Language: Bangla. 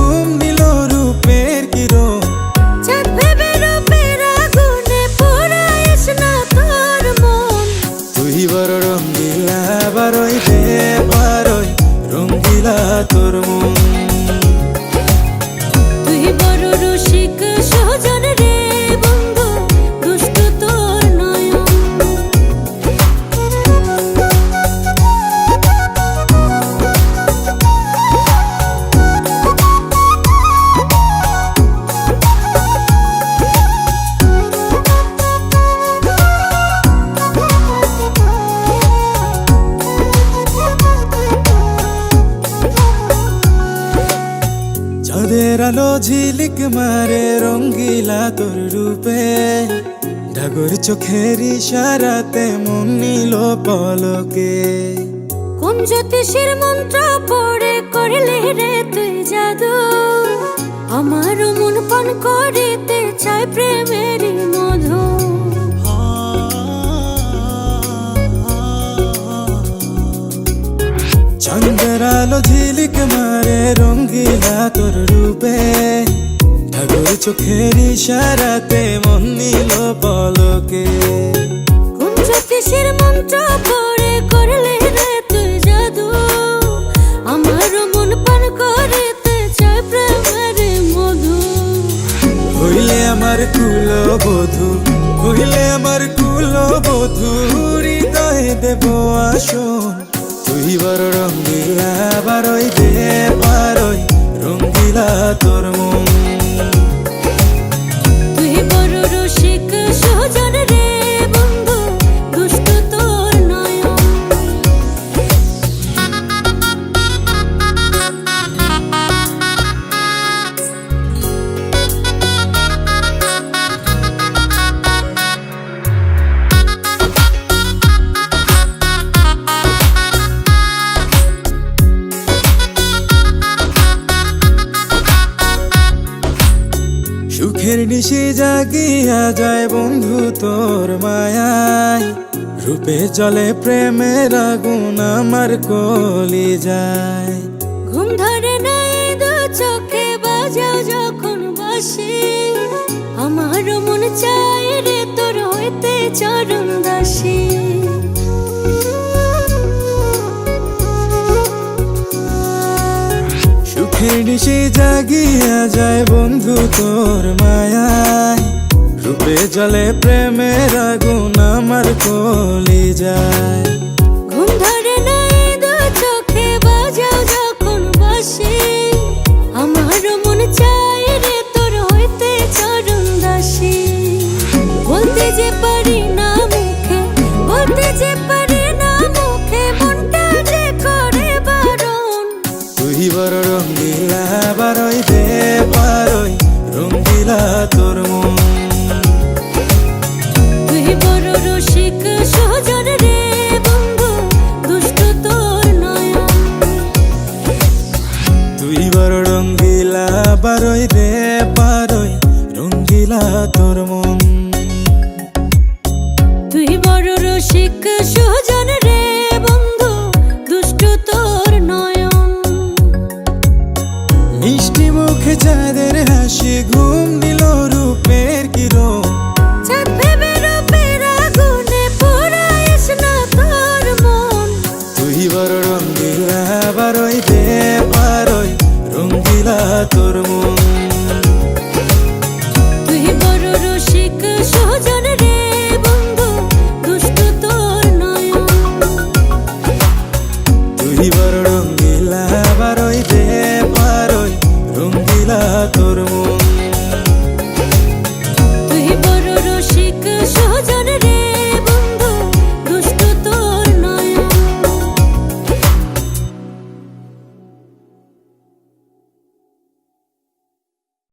ঘুম নিল রূপের কিরণ। চাঁদ ভেবে রূপের আগুনে পোড়াইস না তোর মন। তুই বড় রঙ্গিলা বারোই রে বারোই রঙ্গিলা তোর মন। তুই বড় রসিক সজন রে বন্ধু, দুষ্ট তোর নয়ন। চাঁদের আলো ঝিলিক মারে রঙ্গিলা তোর রূপে। ডাগর চোখের ইশারাতে মন নিল পলকে। কোন জ্যোতিষীর মন্ত্র পড়ে করলে রে তুই জাদু, আমার মন পান করিতে চায় প্রেমের মধু। চাঁদের আলো ঝিলিক মারে রঙ্গিলা তোর রূপে। ঠাকুর চোখের ইশারাতে মন নিল পলকে। কোন জ্যোতিষীর মন্ত্র পড়ে করলে রে তুই জাদু, আমার মন পান করিতে চায় প্রেমের মধু। হইলে আমার কুলবধূ, হইলে আমার কুলবধূ, হৃদয়ে দেব আসন। তুই বড় রঙ্গিলা বারোই রে বারোই রঙ্গিলা তোর মন। তুই বড় রসিক সজন রে বন্ধু, দুষ্ট তোর নয়ন। সুখের নিশি জাগিয়া যায় বন্ধু তোর মায়ায়। রূপে জলে প্রেমের আগুন আমার কলি যায়। ঘুম ধরে নাই দু চোখে বাজাও যখন বাসি, আমার মন চায় রে তোর হইতে চরণ দাসী। সুখের নিশি জাগিয়া যায় বন্ধু তোর মায়ায়। রূপে জলে প্রেমের আগুন আমার কলি যায়। ঘুম ধরে নাই দু চোখে বাজাও যখন বাসি, আমার মন চায় রে তোর হইতে চরণ দাসী। বলতে যে পারি না মুখে, বলতে যে পারি না মুখে, মনটা যে করে বারণ। তুই বড় রঙ্গিলা বারোই রে বারোই রঙ্গিলা তোর মন। তুই বড় রসিক সজন রে বন্ধু, দুষ্ট তোর নয়ন। তুই বড় রঙ্গিলা বারোই রে বারোই রঙ্গিলা তোর মন। তুই বড় রসিক সজন রে বন্ধু, দুষ্ট তোর নয়ন। মিষ্টি মুখে চাঁদের হাসি ঘুম দিল রূপের কিরণ। চাঁদ ভেবে রূপের আগুনে পোড়াইস না তোর মন। তুই বড় রঙ্গিলা বারোই রে বারোই রঙ্গিলা তোর মন।